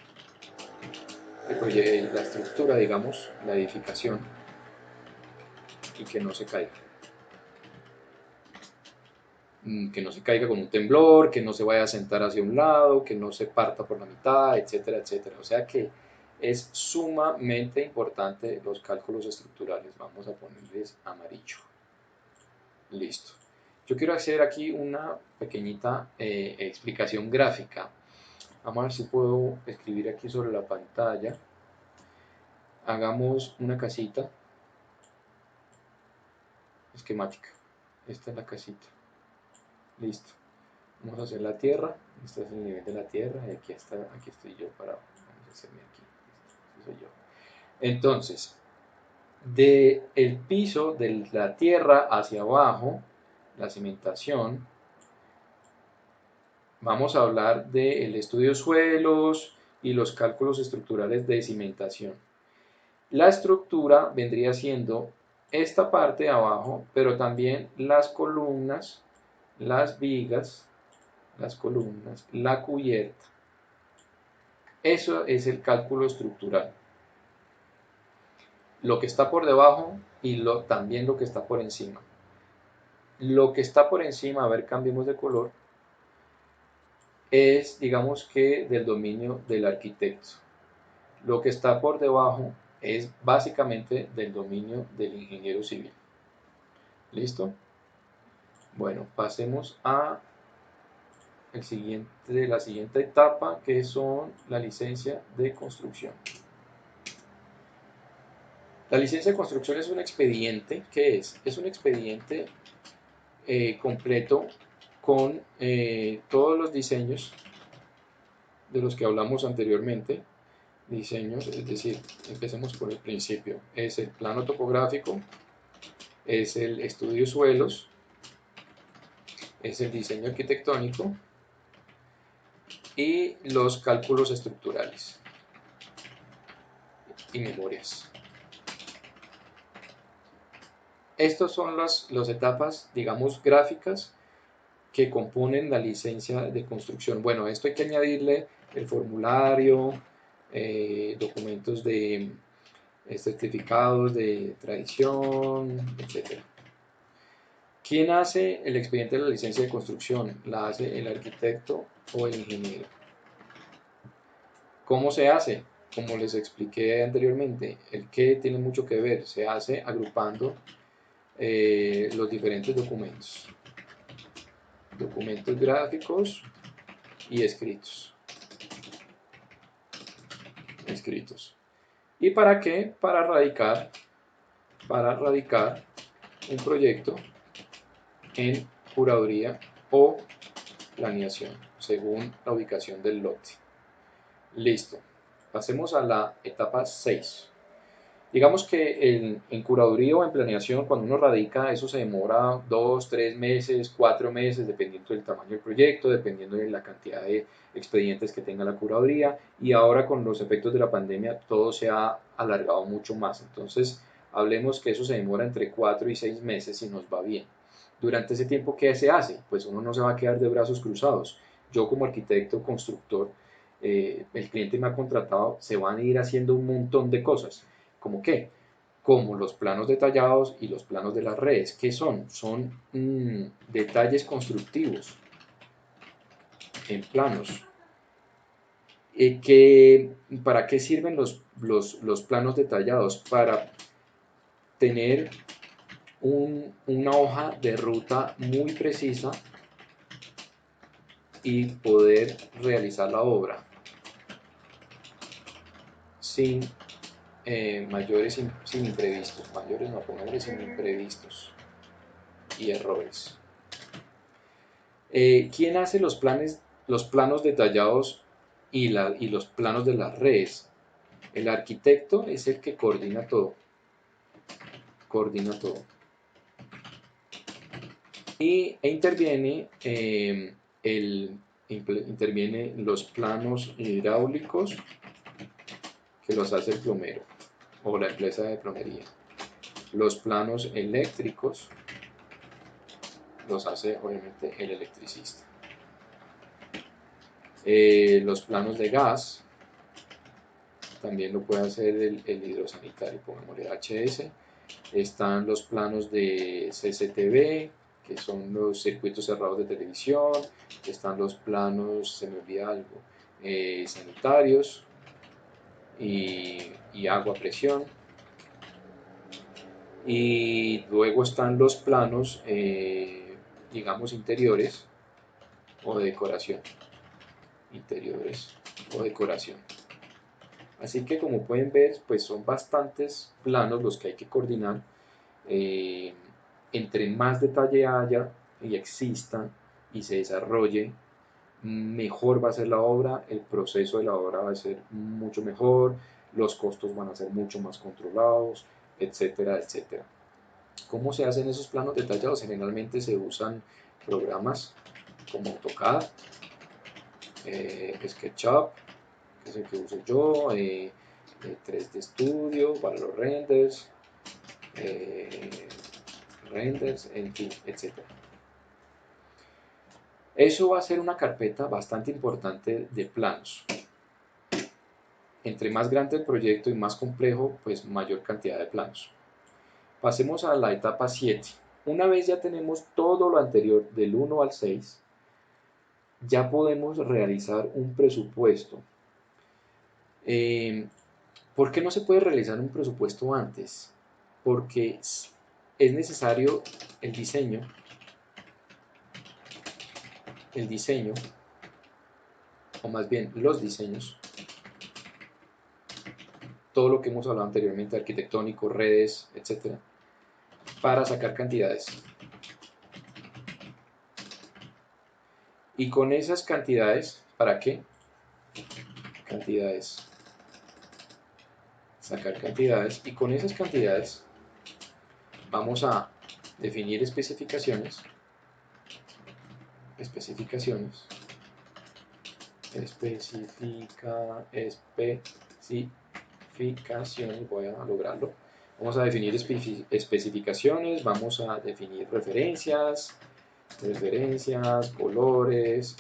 Speaker 1: la estructura, digamos, la edificación, y que no se caiga. Que no se caiga con un temblor, que no se vaya a sentar hacia un lado, que no se parta por la mitad, etcétera, etcétera. O sea que es sumamente importante los cálculos estructurales. Vamos a ponerles amarillo. Listo. Yo quiero hacer aquí una pequeñita explicación gráfica. Vamos a ver si puedo escribir aquí sobre la pantalla. Hagamos una casita esquemática. Esta es la casita. Listo. Vamos a hacer la tierra. Este es el nivel de la tierra. Y aquí estoy yo parado. Vamos a hacerme aquí. Este soy yo. Entonces, del piso de la tierra hacia abajo, la cimentación, vamos a hablar del estudio de suelos y los cálculos estructurales de cimentación. La estructura vendría siendo esta parte de abajo, pero también las columnas, las vigas, las columnas, la cubierta. Eso es el cálculo estructural. Lo que está por debajo y también lo que está por encima. Lo que está por encima, a ver, cambiemos de color, es, digamos que, del dominio del arquitecto. Lo que está por debajo es básicamente del dominio del ingeniero civil. ¿Listo? Bueno, pasemos a la siguiente etapa, que son la licencia de construcción. La licencia de construcción es un expediente. ¿Qué es? Es un expediente completo con todos los diseños de los que hablamos anteriormente. Diseños, es decir, empecemos por el principio. Es el plano topográfico, es el estudio de suelos, es el diseño arquitectónico y los cálculos estructurales y memorias. Estas son las etapas, digamos, gráficas que componen la licencia de construcción. Bueno, esto hay que añadirle el formulario, documentos de certificados de tradición, etc. ¿Quién hace el expediente de la licencia de construcción? La hace el arquitecto o el ingeniero. ¿Cómo se hace? Como les expliqué anteriormente, el qué tiene mucho que ver. Se hace agrupando los diferentes documentos. Documentos gráficos y escritos. ¿Y para qué? Para radicar un proyecto en curaduría o planeación, según la ubicación del lote. Listo. Pasemos a la etapa 6. Digamos que en curaduría o en planeación, cuando uno radica, eso se demora 2, 3 meses, 4 meses, dependiendo del tamaño del proyecto, dependiendo de la cantidad de expedientes que tenga la curaduría. Y ahora con los efectos de la pandemia, todo se ha alargado mucho más. Entonces, hablemos que eso se demora entre 4 y 6 meses si nos va bien. Durante ese tiempo, ¿qué se hace? Pues uno no se va a quedar de brazos cruzados. Yo como arquitecto, constructor, el cliente me ha contratado, se van a ir haciendo un montón de cosas. ¿Cómo qué? Como los planos detallados y los planos de las redes. ¿Qué son? Son detalles constructivos en planos. ¿Para qué sirven los planos detallados? Para tener una hoja de ruta muy precisa y poder realizar la obra sin sin imprevistos, sin imprevistos y errores. ¿Quién hace los planos detallados y los planos de las redes? El arquitecto es el que coordina todo. Interviene los planos hidráulicos, que los hace el plomero o la empresa de plomería. Los planos eléctricos los hace obviamente el electricista. Los planos de gas también lo puede hacer el hidrosanitario, pongámosle HS. Están los planos de CCTV, que son los circuitos cerrados de televisión. Están los planos, se me olvida algo, sanitarios y agua a presión. Y luego están los planos, digamos, interiores o de decoración. Así que como pueden ver, pues son bastantes planos los que hay que coordinar. Entre más detalle haya y exista y se desarrolle, mejor va a ser la obra, el proceso de la obra va a ser mucho mejor, los costos van a ser mucho más controlados, etcétera, etcétera. ¿Cómo se hacen esos planos detallados? Generalmente se usan programas como AutoCAD SketchUp, que es el que uso yo, 3D Studio para los renders, en fin, etc. Eso va a ser una carpeta bastante importante de planos. Entre más grande el proyecto y más complejo, pues mayor cantidad de planos. Pasemos a la etapa 7. Una vez ya tenemos todo lo anterior del 1 al 6, ya podemos realizar un presupuesto. ¿Por qué no se puede realizar un presupuesto antes? Porque es necesario el diseño, o más bien los diseños, todo lo que hemos hablado anteriormente, arquitectónico, redes, etc., para sacar cantidades. Y con esas cantidades, ¿para qué? Cantidades. Sacar cantidades. Y con esas cantidades vamos a definir especificaciones. Voy a lograrlo. Vamos a definir especificaciones, vamos a definir referencias, colores,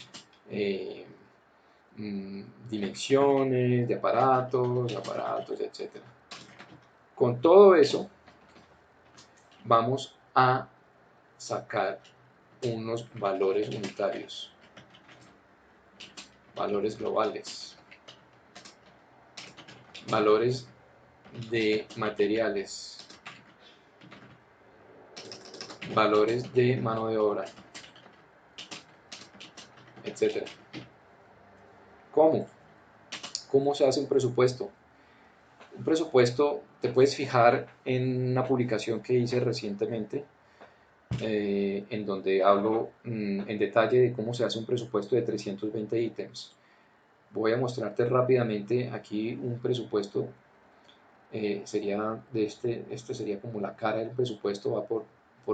Speaker 1: dimensiones de aparatos, etc. Con todo eso vamos a sacar unos valores unitarios, valores globales, valores de materiales, valores de mano de obra, etc. ¿Cómo? ¿Cómo se hace un presupuesto? Un presupuesto, te puedes fijar en una publicación que hice recientemente, en donde hablo en detalle de cómo se hace un presupuesto de 320 ítems. Voy a mostrarte rápidamente aquí un presupuesto. Sería de este sería como la cara del presupuesto, va por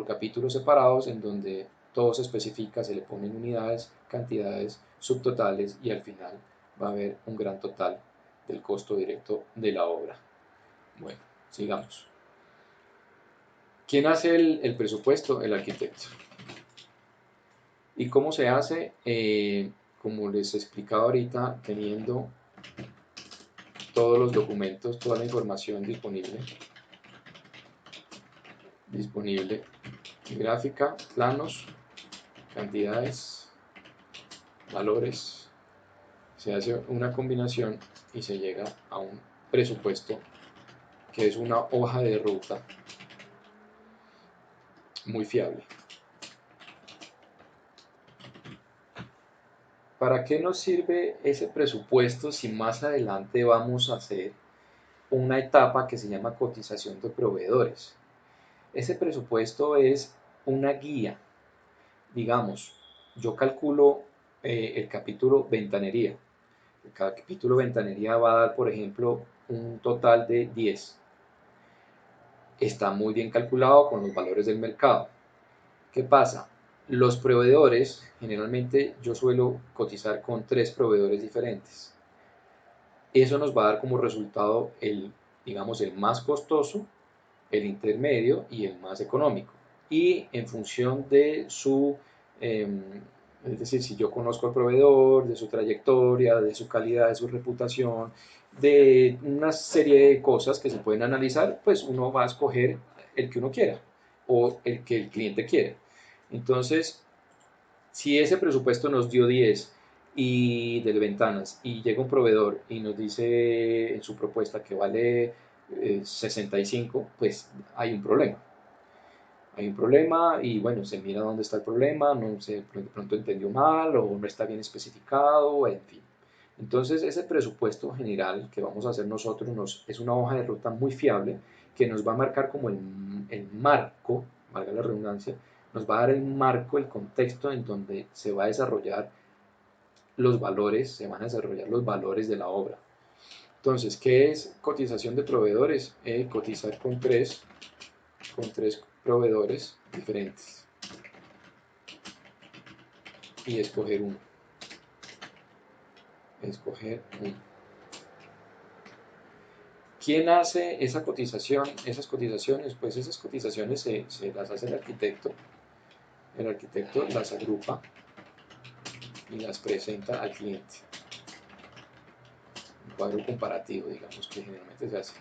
Speaker 1: capítulos separados en donde todo se especifica, se le ponen unidades, cantidades, subtotales y al final va a haber un gran total del costo directo de la obra. Bueno, sigamos. ¿Quién hace el presupuesto? El arquitecto. ¿Y cómo se hace? Como les explicaba ahorita, teniendo todos los documentos, toda la información disponible, gráfica, planos, cantidades, valores, se hace una combinación y se llega a un presupuesto que es una hoja de ruta muy fiable. ¿Para qué nos sirve ese presupuesto si más adelante vamos a hacer una etapa que se llama cotización de proveedores? Ese presupuesto es una guía. Digamos, yo calculo el capítulo ventanería. Cada capítulo ventanería va a dar, por ejemplo, un total de 10. Está muy bien calculado con los valores del mercado. ¿Qué pasa? Los proveedores, generalmente yo suelo cotizar con 3 proveedores diferentes. Eso nos va a dar como resultado digamos, el más costoso, el intermedio y el más económico. Y en función de es decir, si yo conozco al proveedor, de su trayectoria, de su calidad, de su reputación, de una serie de cosas que se pueden analizar, pues uno va a escoger el que uno quiera o el que el cliente quiere. Entonces, si ese presupuesto nos dio 10 y de ventanas y llega un proveedor y nos dice en su propuesta que vale 65, pues hay un problema. Hay un problema y bueno, se mira dónde está el problema, no sé, de pronto entendió mal o no está bien especificado, en fin. Entonces ese presupuesto general que vamos a hacer nosotros es una hoja de ruta muy fiable que nos va a marcar como el marco, valga la redundancia, nos va a dar el marco, el contexto en donde se va a desarrollar los valores, se van a desarrollar los valores de la obra. Entonces, ¿qué es cotización de proveedores? Cotizar con tres proveedores diferentes y escoger uno.
Speaker 2: escoger uno. ¿Quién hace esa cotización? Esas cotizaciones, pues esas cotizaciones se las hace el arquitecto. El arquitecto las agrupa y las presenta al cliente. Un cuadro comparativo, digamos, que generalmente se hace.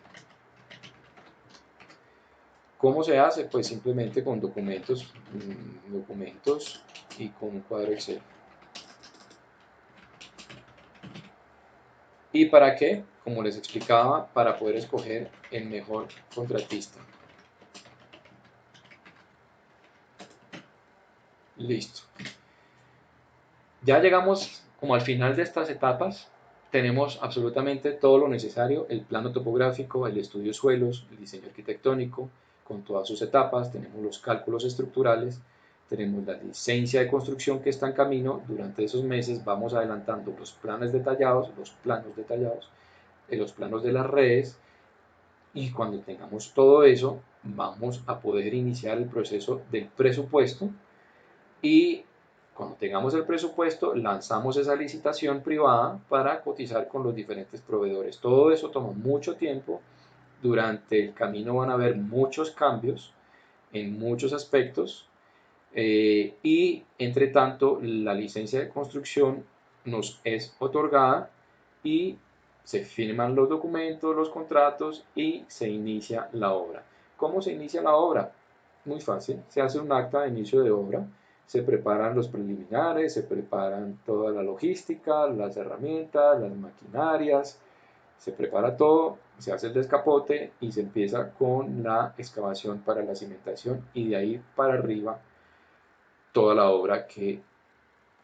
Speaker 2: ¿Cómo se hace? Pues simplemente con documentos y con un cuadro Excel. ¿Y para qué? Como les explicaba, para poder escoger el mejor contratista. Listo. Ya llegamos como al final de estas etapas. Tenemos absolutamente todo lo necesario: el plano topográfico, el estudio de suelos, el diseño arquitectónico, con todas sus etapas. Tenemos los cálculos estructurales, tenemos la licencia de construcción que está en camino. Durante esos meses vamos adelantando los planos detallados, los planos de las redes, y cuando tengamos todo eso, vamos a poder iniciar el proceso del presupuesto. Y cuando tengamos el presupuesto, lanzamos esa licitación privada para cotizar con los diferentes proveedores. Todo eso toma mucho tiempo. Durante el camino van a haber muchos cambios en muchos aspectos, y entre tanto la licencia de construcción nos es otorgada y se firman los documentos, los contratos, y se inicia la obra. ¿Cómo se inicia la obra? Muy fácil: se hace un acta de inicio de obra, se preparan los preliminares, se preparan toda la logística, las herramientas, las maquinarias, se prepara todo, se hace el descapote y se empieza con la excavación para la cimentación, y de ahí para arriba toda la obra que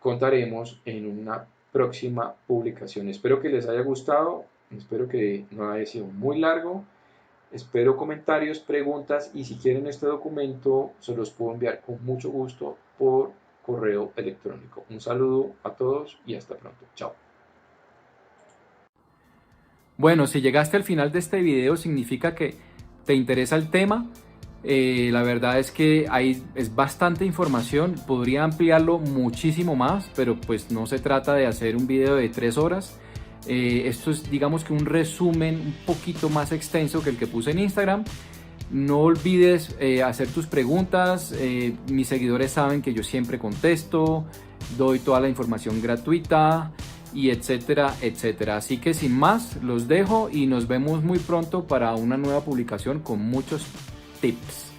Speaker 2: contaremos en una próxima publicación. Espero que les haya gustado, espero que no haya sido muy largo. Espero comentarios, preguntas, y si quieren este documento se los puedo enviar con mucho gusto por correo electrónico. Un saludo a todos y hasta pronto. Chao.
Speaker 1: Bueno, si llegaste al final de este video significa que te interesa el tema. La verdad es que es bastante información, podría ampliarlo muchísimo más, pero pues no se trata de hacer un video de 3 horas. Esto es, digamos, que un resumen un poquito más extenso que el que puse en Instagram. No olvides hacer tus preguntas. Mis seguidores saben que yo siempre contesto, doy toda la información gratuita, y etcétera, etcétera. Así que sin más, los dejo y nos vemos muy pronto para una nueva publicación con muchos tips.